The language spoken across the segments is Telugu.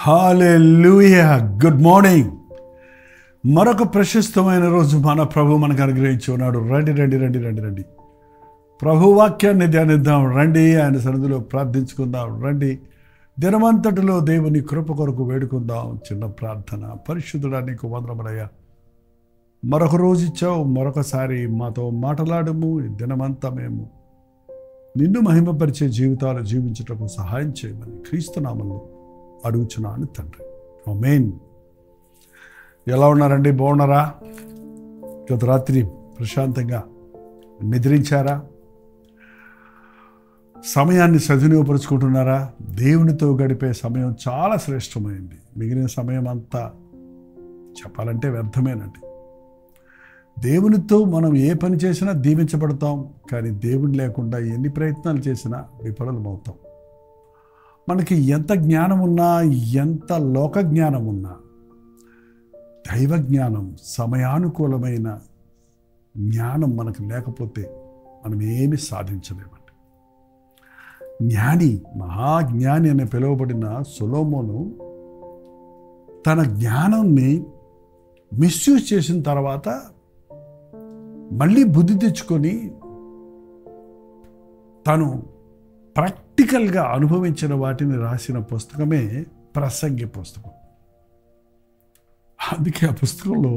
హల్లెలూయా. Good morning. మరొక ప్రశస్తమైన రోజు మన ప్రభు మనకు అనుగ్రహించి ఉన్నాడు. రండి రండి రండి రండి రండి ప్రభు వాక్యాన్ని ధ్యానిద్దాం. రండి ఆయన సన్నిధిలో ప్రార్థించుకుందాం. రండి దినమంతటిలో దేవుని కృప కొరకు వేడుకుందాం. చిన్న ప్రార్థన. పరిశుద్ధుడా నీకు వందనములయ్యా, మరొక రోజు ఇచ్చావు, మరొకసారి మాతో మాట్లాడము. ఈ దినమంతా మేము నిన్ను మహిమపరిచే జీవితాలు జీవించుటకు సహాయం చేయమని క్రీస్తు నామములో అడుగుచున్నాను తండ్రి. ఆమేన్. ఎలా ఉన్నారండి? బాగున్నారా? గత రాత్రి ప్రశాంతంగా నిద్రించారా? సమయాన్ని సద్వినియోగపరుచుకుంటున్నారా? దేవునితో గడిపే సమయం చాలా శ్రేష్టమైంది. మిగిలిన సమయం అంతా చెప్పాలంటే వ్యర్థమేనండి. దేవునితో మనం ఏ పని చేసినా దీవించబడతాం, కానీ దేవుడు లేకుండా ఎన్ని ప్రయత్నాలు చేసినా విఫలమవుతాం. మనకి ఎంత జ్ఞానం ఉన్నా, ఎంత లోక జ్ఞానం ఉన్నా, దైవ జ్ఞానం, సమయానుకూలమైన జ్ఞానం మనకు లేకపోతే మనం ఏమి సాధించలేమండి. జ్ఞాని, మహాజ్ఞాని అని పిలువబడిన సొలొమోను తన జ్ఞానాన్ని మిస్యూజ్ చేసిన తర్వాత మళ్ళీ బుద్ధి తెచ్చుకొని తను ప్రాక్టికల్గా అనుభవించిన వాటిని రాసిన పుస్తకమే ప్రసంగి పుస్తకం. అందుకే ఆ పుస్తకంలో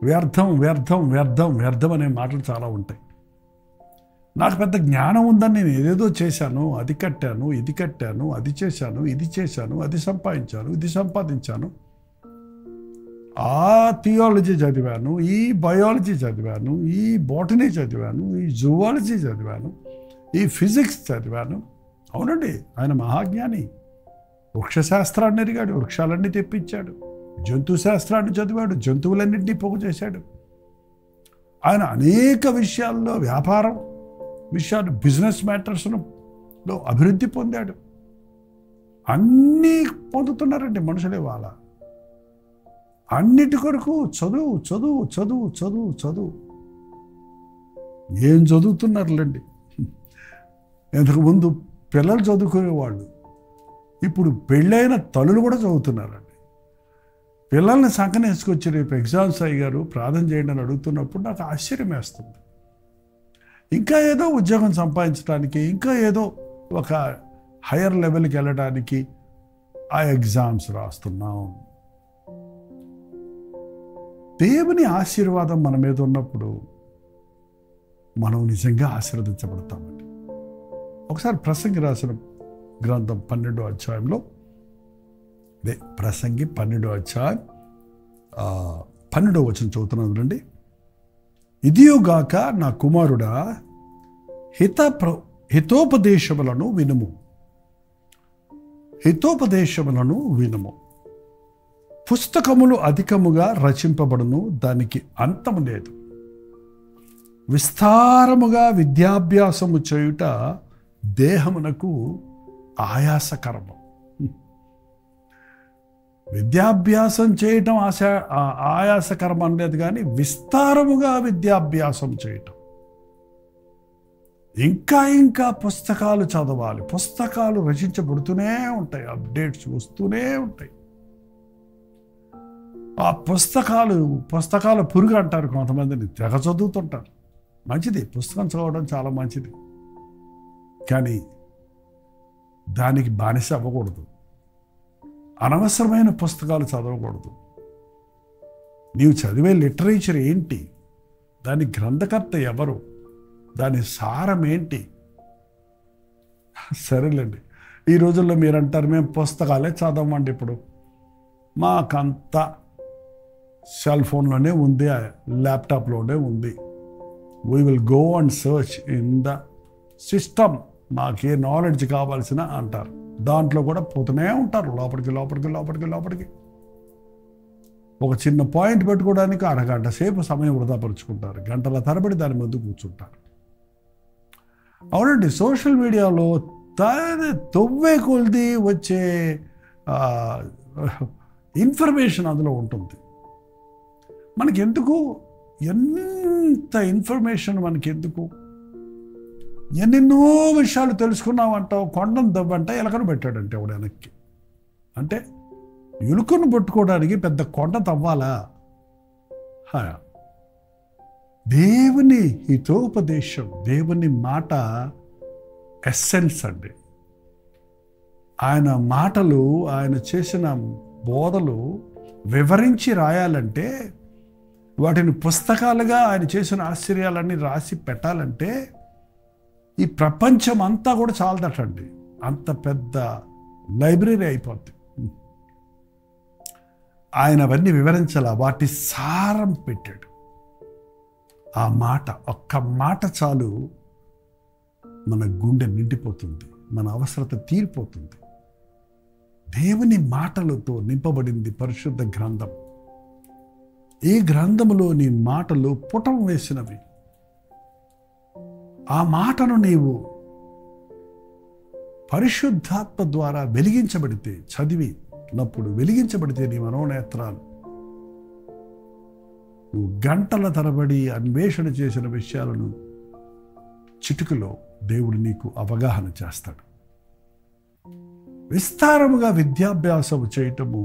వ్యర్థం వ్యర్థం వ్యర్థం వ్యర్థం అనే మాటలు చాలా ఉంటాయి. నాకు పెద్ద జ్ఞానం ఉందని నేను ఏదేదో చేశాను, అది కట్టాను, ఇది కట్టాను, అది చేశాను, ఇది చేశాను, అది సంపాదించాను, ఇది సంపాదించాను, ఆ థియాలజీ చదివాను, ఈ బయాలజీ చదివాను, ఈ బాటనీ చదివాను, ఈ జువాలజీ చదివాను, ఈ ఫిజిక్స్ చదివాను. అవునండి, ఆయన మహాజ్ఞాని. వృక్షశాస్త్రాన్ని ఎరిగాడు, వృక్షాలన్నీ తెప్పించాడు. జంతు శాస్త్రాన్ని చదివాడు, జంతువులన్నింటినీ పోగు చేశాడు. ఆయన అనేక విషయాల్లో, వ్యాపారం విషయాలు, బిజినెస్ మ్యాటర్స్లో అభివృద్ధి పొందాడు. అన్నీ పొందుతున్నారండి మనుషులు ఇవాళ. అన్నిటి కొరకు చదువు చదువు చదువు చదువు చదువు. ఏం చదువుతున్నారులేండి. ఇంతకుముందు పిల్లలు చదువుకునేవాళ్ళు, ఇప్పుడు పెళ్ళైన తల్లులు కూడా చదువుతున్నారండి. పిల్లల్ని సంకన వేసుకొచ్చి రేపు ఎగ్జామ్స్ అయ్యారు, ప్రార్థన చేయండి అని అడుగుతున్నప్పుడు నాకు ఆశ్చర్యం వేస్తుంది. ఇంకా ఏదో ఉద్యోగం సంపాదించడానికి, ఇంకా ఏదో ఒక హయ్యర్ లెవెల్కి వెళ్ళడానికి ఆ ఎగ్జామ్స్ రాస్తున్నాం. దేవుని ఆశీర్వాదం మన మీద ఉన్నప్పుడు మనం నిజంగా ఆశీర్వదించబడతామండి. ఒకసారి ప్రసంగి రాసిన గ్రంథం 12వ అధ్యాయంలో, ప్రసంగి 12వ అధ్యాయం 12వ వచనం చదువుతున్నాను రండి. ఇదియోగాక నా కుమారుడా, హితోపదేశములను వినుము, హితోపదేశములను వినుము. పుస్తకములు అధికముగా రచింపబడును, దానికి అంతము లేదు. విస్తారముగా విద్యాభ్యాసము చేయుట దేహమునకు ఆయాసకరము. విద్యాభ్యాసం చేయటం ఆయాసకరం అనలేదు, కానీ విస్తారముగా విద్యాభ్యాసం చేయటం. ఇంకా ఇంకా పుస్తకాలు చదవాలి. పుస్తకాలు రచించబడుతూనే ఉంటాయి, అప్డేట్స్ వస్తూనే ఉంటాయి. ఆ పుస్తకాల పురుగు అంటారు కొంతమందిని. తెగ చదువుతుంటారు. మంచిది, పుస్తకం చదవడం చాలా మంచిది, కానీ దానికి బానిస అవ్వకూడదు. అనవసరమైన పుస్తకాలు చదవకూడదు. నీవు చదివే లిటరేచర్ ఏంటి, దాని గ్రంథకర్త ఎవరు, దాని సారం ఏంటి? సరేలేండి, ఈ రోజుల్లో మీరు అంటారు మేము పుస్తకాలే చదవమండి. ఇప్పుడు మాకంతా సెల్ ఫోన్లోనే ఉంది, ల్యాప్టాప్లోనే ఉంది. We will go and search in the system. మాకే నాలెడ్జ్ కావాల్సిన అంటారు. దాంట్లో కూడా పోతూనే ఉంటారు లోపలికి లోపలికి లోపలికి లోపలికి. ఒక చిన్న పాయింట్ పెట్టుకోవడానికి అరగంట సేపు సమయం వృధాపరుచుకుంటారు, గంటల తరబడి దాని ముందు కూర్చుంటారు. అవునండి, సోషల్ మీడియాలో తొవ్వే కొలిది వచ్చే ఇన్ఫర్మేషన్ అందులో ఉంటుంది. మనకెందుకు ఎంత ఇన్ఫర్మేషన్, మనకెందుకు? ఎన్నెన్నో విషయాలు తెలుసుకున్నామంటావు. కొండను దవ్వంట ఎలకను పెట్టాడంటే ఎవడు వెనక్కి. అంటే ఎలుకను పట్టుకోవడానికి పెద్ద కొండ తవ్వాలా? దేవుని హితోపదేశం, దేవుని మాట ఎస్సెన్స్ అండి. ఆయన మాటలు, ఆయన చేసిన బోధలు వివరించి రాయాలంటే, వాటిని పుస్తకాలుగా ఆయన చేసిన ఆశ్చర్యాలన్నీ రాసి పెట్టాలంటే ఈ ప్రపంచం అంతా కూడా చాలదటండి. అంత పెద్ద లైబ్రరీ అయిపోద్ది. ఆయన అవన్నీ వివరించాల, వాటి సారం పెట్టాడు. ఆ మాట, ఒక్క మాట చాలు మన గుండె నిండిపోతుంది, మన అవసరత తీరిపోతుంది. దేవుని మాటలతో నింపబడింది పరిశుద్ధ గ్రంథం. ఈ గ్రంథములోని మాటలు పుటం వేసినవి. ఆ మాటను నీవు పరిశుద్ధాత్మ ద్వారా వెలిగించబడితే, చదివినప్పుడు వెలిగించబడితే నీ మనోనేత్రాలు, నువ్వు గంటల తరబడి అన్వేషణ చేసిన విషయాలను చిటికలో దేవుడు నీకు అవగాహన చేస్తాడు. విస్తారముగా విద్యాభ్యాసం చేయటము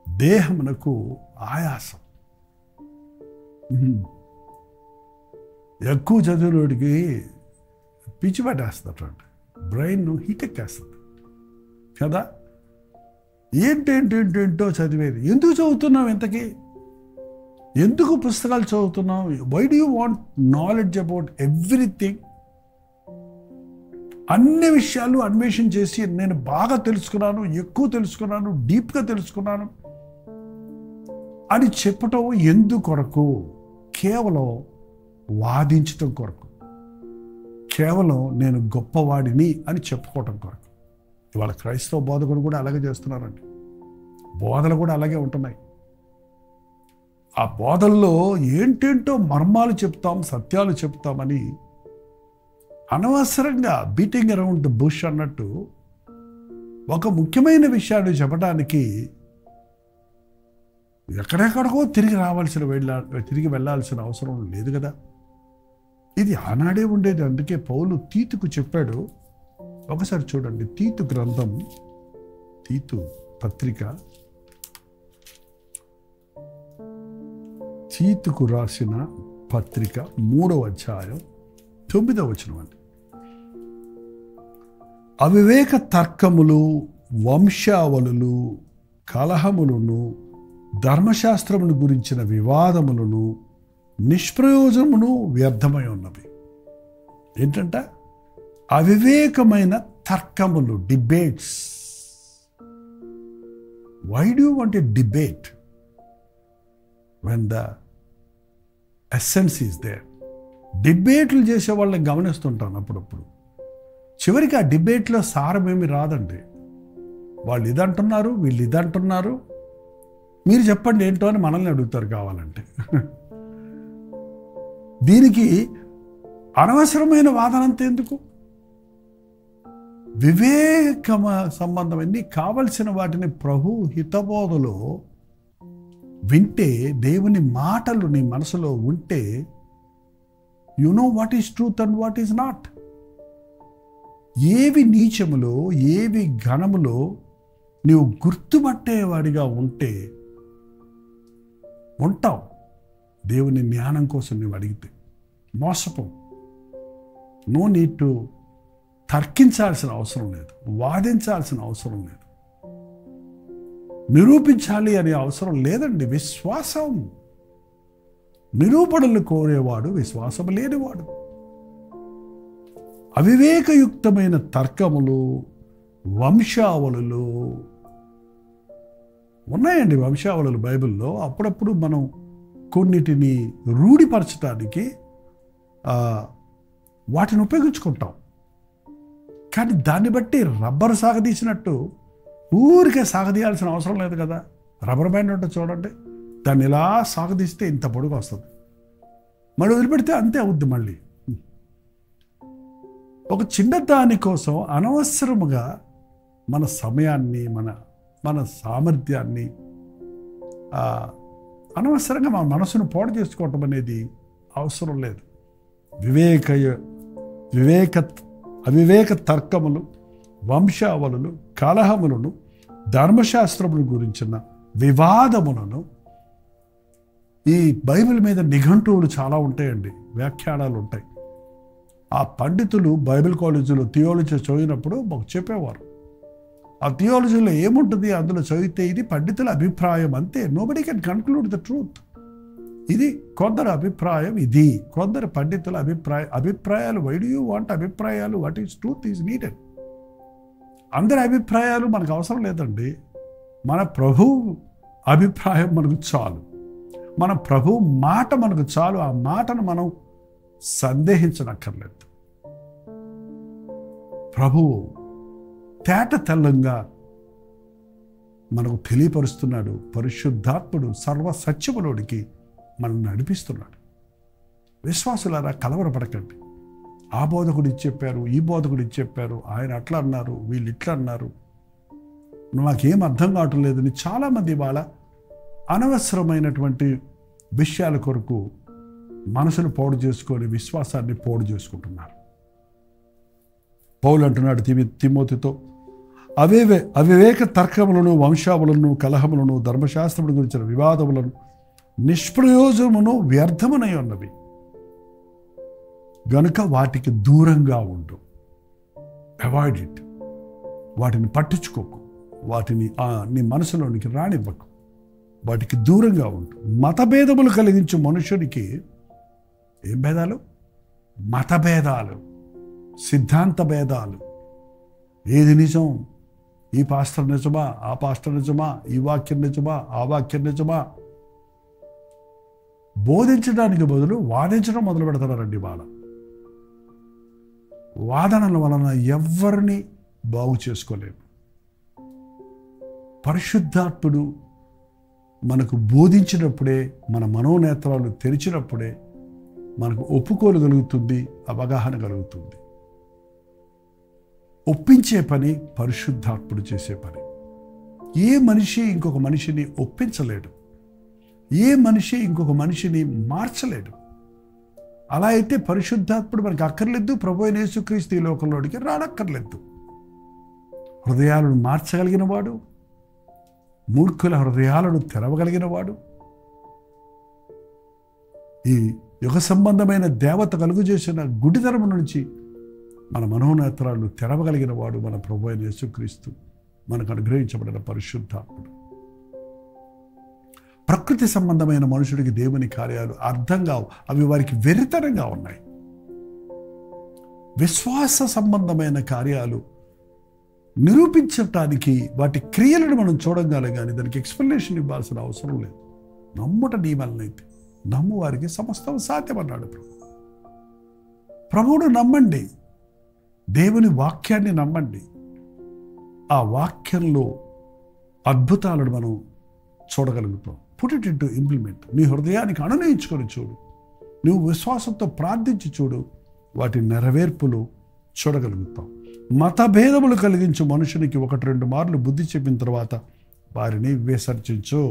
దేహమునకు ఆయాసం. ఎక్కువ చదివినోడికి పిచ్చి పట్టేస్తాడు, బ్రెయిన్ హీట్ ఎక్కేస్తుంది కదా. ఏంటేంటో చదివేది. ఎందుకు చదువుతున్నావు ఇంతకీ? ఎందుకు పుస్తకాలు చదువుతున్నావు? Why do you want knowledge about everything? అన్ని విషయాలు అన్వేషణ చేసి నేను బాగా తెలుసుకున్నాను, ఎక్కువ తెలుసుకున్నాను, డీప్గా తెలుసుకున్నాను అని చెప్పటం ఎందుకొరకు? కేవలం వాదించటం కొరకు, కేవలం నేను గొప్పవాడిని అని చెప్పుకోవటం కొరకు. ఇవాళ క్రైస్తవ బోధకులు కూడా అలాగే చేస్తున్నారండి. బోధలు కూడా అలాగే ఉంటున్నాయి. ఆ బోధల్లో ఏంటేంటో మర్మాలు చెప్తాం, సత్యాలు చెప్తామని అనవసరంగా బీటింగ్ అరౌండ్ ద బుష్ అన్నట్టు ఒక ముఖ్యమైన విషయాన్ని చెప్పడానికి ఎక్కడెక్కడికో తిరిగి వెళ్ళాల్సిన అవసరం లేదు కదా. ఇది ఆనాడే ఉండేది. అందుకే పౌలు తీతుకు చెప్పాడు. ఒకసారి చూడండి, తీతు గ్రంథం, తీతు పత్రిక, తీతుకు రాసిన పత్రిక 3వ అధ్యాయం 9వ వచనం అండి. అవివేక తర్కములు, వంశావళులు, కలహములను, ధర్మశాస్త్రమును గురించిన వివాదములను, నిష్ప్రయోజనమును వ్యర్థమై ఉన్నవి. ఏంటంట? అవివేకమైన తర్కములు, debates. Why do you want a debate when the essence is there? డిబేట్లు చేసే వాళ్ళని గమనిస్తుంటాను అప్పుడప్పుడు. చివరికి ఆ డిబేట్లో సారమేమి రాదండి. వాళ్ళు ఇదంటున్నారు, వీళ్ళు ఇదంటున్నారు, మీరు చెప్పండి ఏంటో అని మనల్ని అడుగుతారు కావాలంటే. దీనికి అనవసరమైన వాదనంత ఎందుకు? వివేకమ సంబంధమన్నీ కావలసిన వాటిని ప్రభు హితబోధలో వింటే, దేవుని మాటలు నీ మనసులో ఉంటే, you know what is truth and what is not. ఏవి నీచములో, ఏవి ఘనములో నీవు గుర్తుపట్టేవాడిగా ఉంటే ఉంటావు. దేవుని జ్ఞానం కోసం నువ్వు అడిగితే మోసపో. నో నీడ్ టు తర్కించాల్సిన అవసరం లేదు, వాదించాల్సిన అవసరం లేదు, నిరూపించాలి అనే అవసరం లేదండి. విశ్వాసం, నిరూపణలు కోరేవాడు విశ్వాసం లేనివాడు. అవివేకయుక్తమైన తర్కములు, వంశావళులు ఉన్నాయండి. వంశావళులు బైబిల్లో అప్పుడప్పుడు మనం కొన్నిటిని రూఢిపరచడానికి వాటిని ఉపయోగించుకుంటాం. కానీ దాన్ని బట్టి రబ్బరు సాగదీసినట్టు ఊరికే సాగదీయాల్సిన అవసరం లేదు కదా. రబ్బర్ బ్యాండ్ ఉంటే చూడండి, దాన్ని ఇలా సాగదీస్తే ఇంత పొడుగు వస్తుంది, మళ్ళీ వదిలిపెడితే అంతే అవుద్ది. మళ్ళీ ఒక చిన్న దాని కోసం అనవసరముగా మన సమయాన్ని, మన సామర్థ్యాన్ని అనవసరంగా మన మనసును పాడు చేసుకోవటం అనేది అవసరం లేదు. అవివేక తర్కములు, వంశావళులు, కలహములను, ధర్మశాస్త్రమును గురించిన వివాదములను, ఈ బైబిల్ మీద నిఘంటువులు చాలా ఉంటాయండి, వ్యాఖ్యానాలు ఉంటాయి. ఆ పండితులు బైబిల్ కాలేజీలో థియాలజీ చదివినప్పుడు మాకు చెప్పేవారు, ఆ థియాలజీలో ఏముంటుంది, అందులో చదివితే ఇది పండితుల అభిప్రాయం అంతే, nobody can conclude the truth. ఇది కొందరు అభిప్రాయం, ఇది కొందరు పండితుల అభిప్రాయాలు. వై డూ యూ వాంట్ అభిప్రాయాలు? What is truth is needed. అందరి అభిప్రాయాలు మనకు అవసరం లేదండి. మన ప్రభు అభిప్రాయం మనకు చాలు, మన ప్రభు మాట మనకు చాలు. ఆ మాటను మనం సందేహించనక్కర్లేదు. ప్రభువు తేట తెల్లంగా మనకు తెలియపరుస్తున్నాడు. పరిశుద్ధాత్ముడు సర్వ సత్యములోనికి మనల్ని నడిపిస్తున్నాడు. విశ్వాసులారా, కలవరపడకండి. ఆ బోధకుడు ఇది చెప్పారు, ఈ బోధకుడు ఇది చెప్పారు, ఆయన అట్లా అన్నారు, వీళ్ళు ఇట్లా అన్నారు, నాకేం అర్థం కావటం లేదని చాలామంది వాళ్ళ అనవసరమైనటువంటి విషయాల కొరకు మనసును పాడు చేసుకొని విశ్వాసాన్ని పాడు చేసుకుంటున్నారు. పౌలు అంటున్నాడు తిమోతితో, అవివేక తర్కములను, వంశాములను, కలహములను, ధర్మశాస్త్రముల గురించిన వివాదములను, నిష్ప్రయోజనమును, వ్యర్థమునై ఉన్నవి గనుక వాటికి దూరంగా ఉండు. Avoid it. వాటిని పట్టించుకోకు, వాటిని నీ మనసులోనికి రానివ్వకు, వాటికి దూరంగా ఉండు. మతభేదములు కలిగించు మనుషుడికి ఏం భేదాలు? మతభేదాలు, సిద్ధాంత భేదాలు. ఏది నిజం? ఈ పాస్టర్ నిజమా, ఆ పాస్టర్ నిజమా, ఈ వాక్యం నిజమా, ఆ వాక్యం నిజమా? బోధించడానికి బదులు వాదించడం మొదలు పెడతారండి. వాళ్ళ వాదనల వలన ఎవరిని బాగు చేసుకోలేము. పరిశుద్ధాత్ముడు మనకు బోధించినప్పుడే, మన మనోనేత్రాలు తెరిచినప్పుడే మనకు ఒప్పుకోగలుగుతుంది, అవగాహన కలుగుతుంది. ఒప్పించే పని పరిశుద్ధాత్ముడు చేసే పని. ఏ మనిషి ఇంకొక మనిషిని ఒప్పించలేడు, ఏ మనిషి ఇంకొక మనిషిని మార్చలేడు. అలా అయితే పరిశుద్ధాత్ముడు మనకు అక్కర్లేదు, ప్రభువైన యేసుక్రీస్తు ఈ లోకంలోనికి రానక్కర్లేదు. హృదయాలను మార్చగలిగిన వాడు, మూర్ఖుల హృదయాలను తెరవగలిగిన వాడు, ఈ యుగ సంబంధమైన దేవత కలుగు చేసిన గుడితరము నుంచి మన మనోనేత్రాలను తెరవగలిగిన వాడు మన ప్రభువైన యేసుక్రీస్తు, మనకు అనుగ్రహించబడిన పరిశుద్ధాత్ముడు. ప్రకృతి సంబంధమైన మనుషుడికి దేవుని కార్యాలు అర్థం కావు, అవి వారికి వెరితనంగా ఉన్నాయి. విశ్వాస సంబంధమైన కార్యాలు నిరూపించటానికి వాటి క్రియలను మనం చూడగలం, కానీ దానికి ఎక్స్ప్లెనేషన్ ఇవ్వాల్సిన అవసరం లేదు. నమ్ముట నీ వలనైతే, నమ్ము వారికి సమస్తం సాధ్యమన్నాడు ప్రభు. ప్రభువును నమ్మండి, దేవుని వాక్యాన్ని నమ్మండి. ఆ వాక్యంలో అద్భుతాలను మనం చూడగలుగుతాం. Put it into implement. నీ హృదయానికి అనునయించుకొని చూడు, నువ్వు విశ్వాసంతో ప్రార్థించి చూడు, వాటి నెరవేర్పులు చూడగలుగుతాం. మతభేదములు కలిగించు మనుషునికి 1-2 మార్లు బుద్ధి చెప్పిన తర్వాత వారిని విసర్జించు.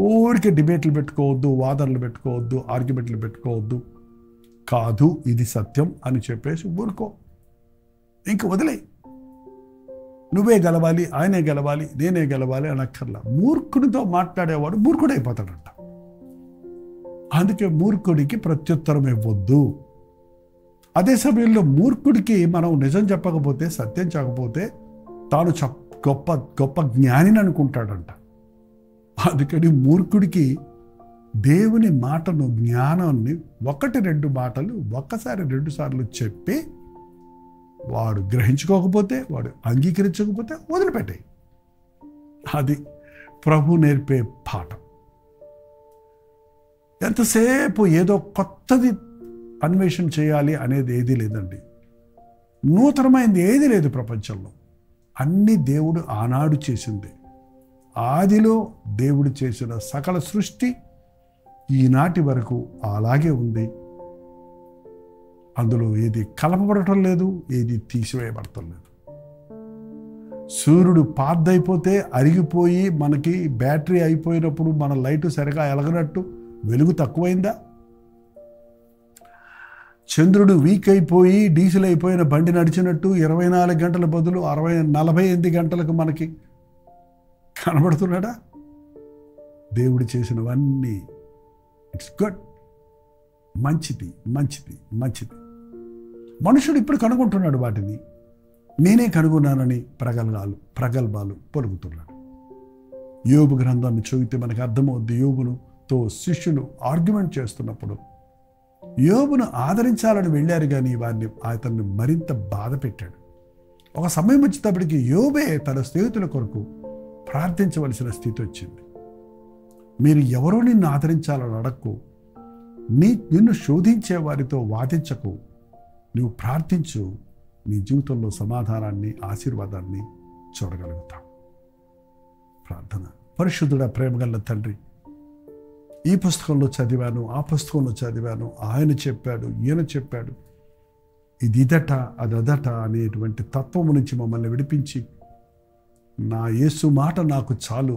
ఊరికే డిబేట్లు పెట్టుకోవద్దు, వాదనలు పెట్టుకోవద్దు, ఆర్గ్యుమెంట్లు పెట్టుకోవద్దు. కాదు ఇది సత్యం అని చెప్పేసి ఊరుకో, ఇంక వదిలే. నువ్వే గెలవాలి, ఆయనే గెలవాలి, నేనే గెలవాలి అనక్కర్లా. మూర్ఖుడితో మాట్లాడేవాడు మూర్ఖుడైపోతాడంట. అందుకే మూర్ఖుడికి ప్రత్యుత్తరం ఇవ్వద్దు. అదే సమయంలో మూర్ఖుడికి మనం నిజం చెప్పకపోతే, సత్యం చెప్పకపోతే తాను గొప్ప గొప్ప జ్ఞానిని అనుకుంటాడంట. అందుకని మూర్ఖుడికి దేవుని మాటను, జ్ఞానాన్ని 1-2 మాటలు 1-2 సార్లు చెప్పి వాడు గ్రహించుకోకపోతే, వాడు అంగీకరించకపోతే వదిలిపెట్టాయి. అది ప్రభు నేర్పే పాఠం. ఎంతసేపు ఏదో కొత్తది అన్వేషణ చేయాలి అనేది ఏదీ లేదండి. నూతనమైనది ఏదీ లేదు ప్రపంచంలో. అన్ని దేవుడు ఆనాడు చేసిందే. ఆదిలో దేవుడు చేసిన సకల సృష్టి ఈనాటి వరకు అలాగే ఉంది. అందులో ఏది కలపబడటం లేదు, ఏది తీసివేయబడటం లేదు. సూర్యుడు పాద్దైపోతే, అరిగిపోయి మనకి బ్యాటరీ అయిపోయినప్పుడు మన లైటు సరిగా ఎలగనట్టు వెలుగు తక్కువైందా? చంద్రుడు వీక్ అయిపోయి డీజిల్ అయిపోయిన బండి నడిచినట్టు 24 గంటల బదులు 48 గంటలకు మనకి కనబడుతున్నాడా? దేవుడు చేసినవన్నీ ఇట్స్ గుడ్, మంచిది మంచిది మంచిది. మనుషుడు ఇప్పుడు కనుగొంటున్నాడు వాటిని. నేనే కనుగొన్నానని ప్రగల్భాలు పలుకుతున్నాడు. యోబు గ్రంథాన్ని చదివితే మనకు అర్థమవుద్ది. యోబుతో శిష్యులు ఆర్గ్యుమెంట్ చేస్తున్నప్పుడు యోబును ఆదరించాలని వెళ్ళారు, కానీ వారిని అతన్ని మరింత బాధ పెట్టాడు. ఒక సమయం వచ్చేటప్పటికి యోబే తన స్నేహితుల కొరకు ప్రార్థించవలసిన స్థితి వచ్చింది. మీరు ఎవరో నిన్ను ఆదరించాలని అడక్కు, నిన్ను శోధించే వారితో వాదించకు, నువ్వు ప్రార్థించు, నీ జీవితంలో సమాధానాన్ని, ఆశీర్వాదాన్ని చూడగలుగుతావు. ప్రార్థన. పరిశుద్ధుడా, ప్రేమగల తండ్రి, ఈ పుస్తకంలో చదివాను, ఆ పుస్తకంలో చదివాను, ఆయన చెప్పాడు, ఈయన చెప్పాడు, ఇది ఇదట అదట అనేటువంటి తత్వము నుంచి మమ్మల్ని విడిపించి, నా యేసు మాట నాకు చాలు,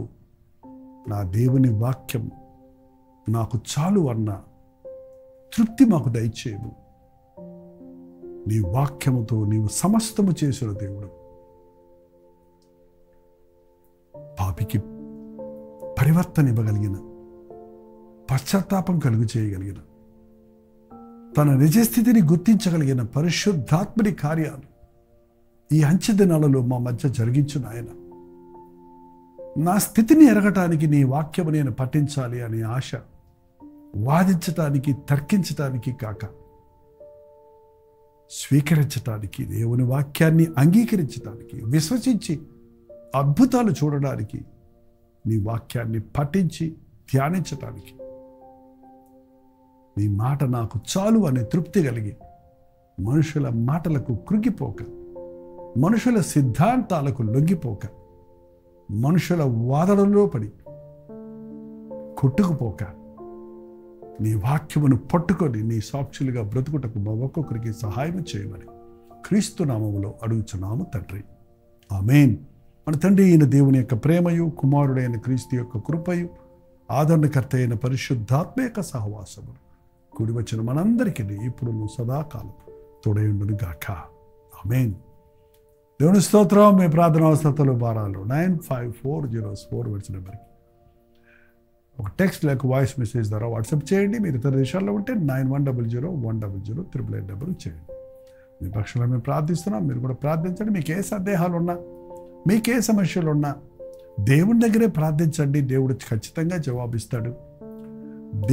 నా దేవుని వాక్యం నాకు చాలు అన్న తృప్తి మాకు దయచేయము. నీ వాక్యముతో నీవు సమస్తము చేసిన దేవుడు. పాపికి పరివర్తన ఇవ్వగలిగిన, పశ్చాత్తాపం కలుగు చేయగలిగిన, తన నిజస్థితిని గుర్తించగలిగిన పరిశుద్ధాత్మని కార్యాలు ఈ అంచె దినాలలో మా మధ్య జరిగించిన ఆయన, నా స్థితిని ఎరగటానికి నీ వాక్యము నేను పఠించాలి అనే ఆశ, వాదించటానికి, తర్కించటానికి కాక స్వీకరించటానికి, దేవుని వాక్యాన్ని అంగీకరించటానికి, విశ్వసించి అద్భుతాలు చూడడానికి, నీ వాక్యాన్ని పఠించి ధ్యానించటానికి, నీ మాట నాకు చాలు అనే తృప్తి కలిగి, మనుషుల మాటలకు కృంగిపోక, మనుషుల సిద్ధాంతాలకు లొంగిపోక, మనుషుల వాదనలో పడి కొట్టుకుపోక, నీ వాక్యమును పట్టుకొని నీ సాక్షులుగా బ్రతుకుటకు మా ఒక్కొక్కరికి సహాయం చేయమని క్రీస్తు నామములో అడుగుచున్నాము తండ్రి. ఆమేన్. మన తండ్రి అయిన దేవుని యొక్క ప్రేమయు, కుమారుడైన క్రీస్తు యొక్క కృపయు, ఆదరణకర్త అయిన పరిశుద్ధాత్మ యొక్క సహవాసము కూడి వచ్చిన మనందరికీ ఇప్పుడు నువ్వు సదాకాలం తోడయుండును గాక. ఆమేన్. దేవుని స్తోత్రం. మీ ప్రార్థన అవసరతలు భారాలు 95404 నెంబర్కి ఒక టెక్స్ట్ లేక వాయిస్ మెసేజ్ ద్వారా వాట్సాప్ చేయండి. మీరు ఇతర దేశాల్లో ఉంటే 91001008 నెంబర్కి చేయండి. మీ పక్షంలో మేము ప్రార్థిస్తున్నాం, మీరు కూడా ప్రార్థించండి. మీకు ఏ సందేహాలు ఉన్నా, మీకే సమస్యలు ఉన్నా దేవుని దగ్గరే ప్రార్థించండి. దేవుడు ఖచ్చితంగా జవాబిస్తాడు.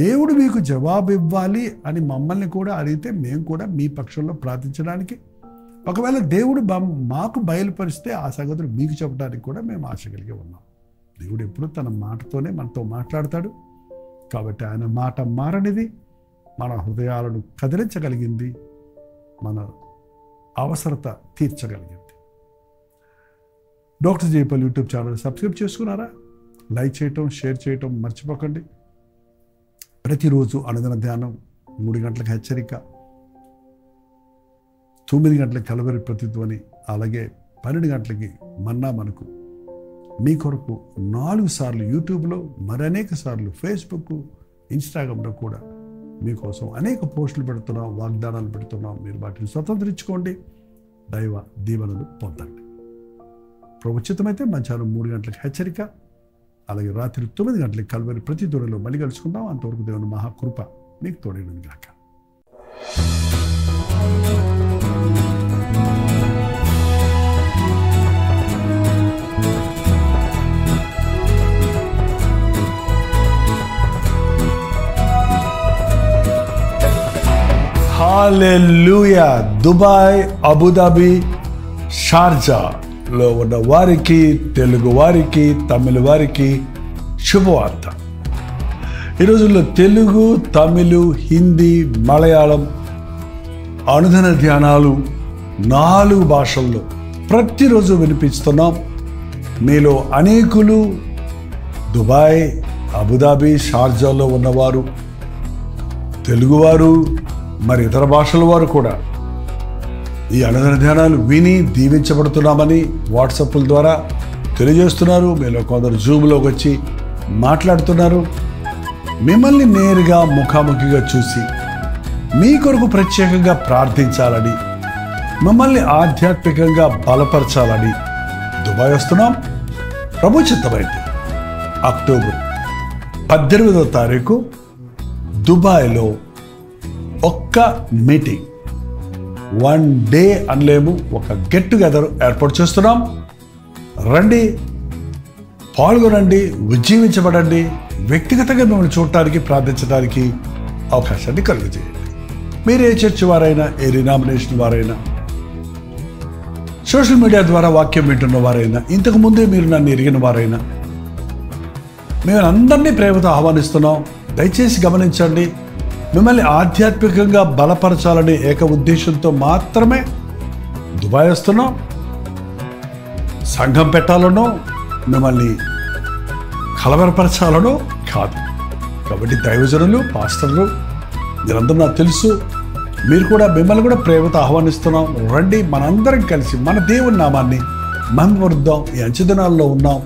దేవుడు మీకు జవాబు ఇవ్వాలి అని మమ్మల్ని కూడా అడిగితే మేము కూడా మీ పక్షంలో ప్రార్థించడానికి, ఒకవేళ దేవుడు మాకు బయలుపరిస్తే ఆ సంగతులు మీకు చెప్పడానికి కూడా మేము ఆశ కలిగి ఉన్నాం. దేవుడు ఎప్పుడు తన మాటతోనే మనతో మాట్లాడతాడు. కాబట్టి ఆయన మాట మారనిది, మన హృదయాలను కదిలించగలిగింది, మన అవసరత తీర్చగలిగింది. Doctor Jayapal YouTube channel subscribe చేసుకున్నారా? లైక్ చేయటం, షేర్ చేయటం మర్చిపోకండి. ప్రతిరోజు అనుదిన ధ్యానం, 3 గంటలకు హెచ్చరిక, 9 గంటలకు కలవరి ప్రతిధ్వని, అలాగే 12 గంటలకి మన్నా మనకు మీ కొరకు 4 సార్లు యూట్యూబ్లో, మరి అనేక సార్లు ఫేస్బుక్, ఇన్స్టాగ్రామ్లో కూడా మీకోసం అనేక పోస్టులు పెడుతున్నాం, వాగ్దానాలు పెడుతున్నాం. మీరు వాటిని స్వతంత్రించుకోండి, దైవ దీవెనలు పొందండి. ప్రభుత్వమైతే మధ్యాహ్నం 3 గంటలకు హెచ్చరిక, అలాగే రాత్రి 9 గంటలకు కల్వరి ప్రతిధ్వనిలో మళ్ళీ కలుసుకుందాం. అంతవరకు దేవుని మహాకృప మీకు తోడైనను గాక. హల్లెలూయా. దుబాయ్, అబుదాబి, షార్జాలో ఉన్న వారికి, తెలుగు వారికి, తమిళ వారికి శుభవార్త. ఈ రోజుల్లో తెలుగు, తమిళు, హిందీ, మలయాళం అనుదిన ధ్యానాలు 4 భాషల్లో ప్రతిరోజు వినిపిస్తున్నాం. మీలో అనేకులు దుబాయ్, అబుదాబి, షార్జాలో ఉన్నవారు, తెలుగువారు, మరి ఇతర భాషల వారు కూడా ఈ అనుదిన ధ్యానాలు విని దీవించబడుతున్నామని వాట్సాప్ల ద్వారా తెలియజేస్తున్నారు. మీలో కొందరు జూమ్లోకి వచ్చి మాట్లాడుతున్నారు. మిమ్మల్ని నేరుగా ముఖాముఖిగా చూసి మీ కొరకు ప్రత్యేకంగా ప్రార్థించాలని, మిమ్మల్ని ఆధ్యాత్మికంగా బలపరచాలని దుబాయ్ వస్తున్నాం. ప్రభు చిత్తమైతే అక్టోబర్ 18వ తారీఖు దుబాయ్లో ఒక్క మీటింగ్, 1 డే అనలేము, ఒక గెట్ టుగెదర్ ఏర్పాటు చేస్తున్నాం. రండి, పాల్గొనండి, ఉజ్జీవించబడండి. వ్యక్తిగతంగా మిమ్మల్ని చూడటానికి, ప్రార్థించడానికి అవకాశాన్ని కలుగజేయండి. మీరు ఏ చర్చ్ వారైనా, ఏ రినామినేషన్ వారైనా, సోషల్ మీడియా ద్వారా వాక్యం వింటున్న వారైనా, ఇంతకు ముందే మీరు నన్ను ఎరిగిన వారైనా, మేము అందరినీ ప్రేమతో ఆహ్వానిస్తున్నాం. దయచేసి గమనించండి, మిమ్మల్ని ఆధ్యాత్మికంగా బలపరచాలనే ఏక ఉద్దేశంతో మాత్రమే దుబాయ్ వస్తున్నాం. సంఘం పెట్టాలనో, మిమ్మల్ని కలవరపరచాలనో కాదు. కాబట్టి దైవజనులు, పాస్టర్లు మీరందరూ నాకు తెలుసు, మీరు కూడా, మిమ్మల్ని కూడా ప్రేమతో ఆహ్వానిస్తున్నాం. రండి, మనందరం కలిసి మన దేవుని నామాన్ని మహిమపరుద్దాం. ఈ అంచెదినాల్లో ఉన్నాం.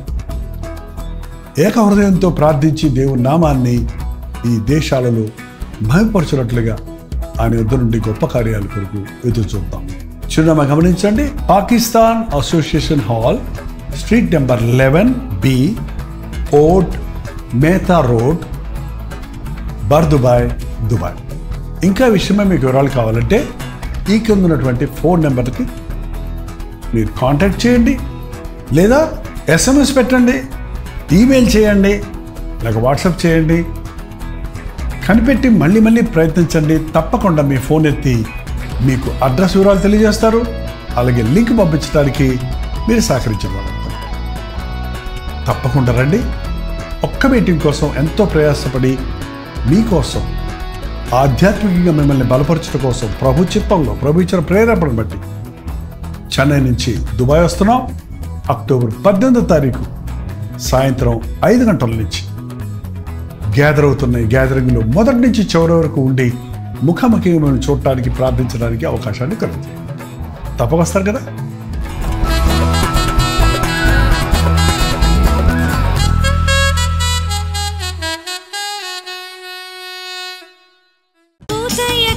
ఏక హృదయంతో ప్రార్థించి దేవుని నామాన్ని ఈ దేశాలలో మహిమపరచినట్లుగా ఆయన యుద్ధ నుండి గొప్ప కార్యాల కొరకు ఎదురు చూద్దాం. చిరునామా గమనించండి, Pakistan association hall, street number 11B, Oud Metha road, Bur Dubai, Dubai. ఇంకా విషయమే మీకు వివరాలు కావాలంటే ఈ కింద ఉన్నటువంటి ఫోన్ నెంబర్కి మీరు కాంటాక్ట్ చేయండి, లేదా SMS పెట్టండి, ఈమెయిల్ చేయండి, లేక వాట్సాప్ చేయండి. కనిపెట్టి మళ్ళీ ప్రయత్నించండి. తప్పకుండా మీ ఫోన్ ఎత్తి మీకు అడ్రస్ వివరాలు తెలియజేస్తారు. అలాగే లింక్ పంపించడానికి మీరు సహకరించగలరు. తప్పకుండా రండి. ఒక్క మీటింగ్ కోసం ఎంతో ప్రయాసపడి మీకోసం ఆధ్యాత్మికంగా మిమ్మల్ని బలపరచడం కోసం ప్రభు చిత్తంలో, ప్రభు ఇచ్చిన ప్రేరేపణ బట్టి చెన్నై నుంచి దుబాయ్ వస్తున్నాం. అక్టోబర్ 18వ తారీఖు సాయంత్రం 5 గంటల నుంచి గ్యాదర్ అవుతున్న ఈ గ్యాదరింగ్లో మొదటి నుంచి చివరి వరకు ఉండి ముఖాముఖిగా మిమ్మల్ని చూడటానికి, ప్రార్థించడానికి అవకాశాన్ని కలుగుతాయి. తప్పక వస్తారు కదా. ఉదయ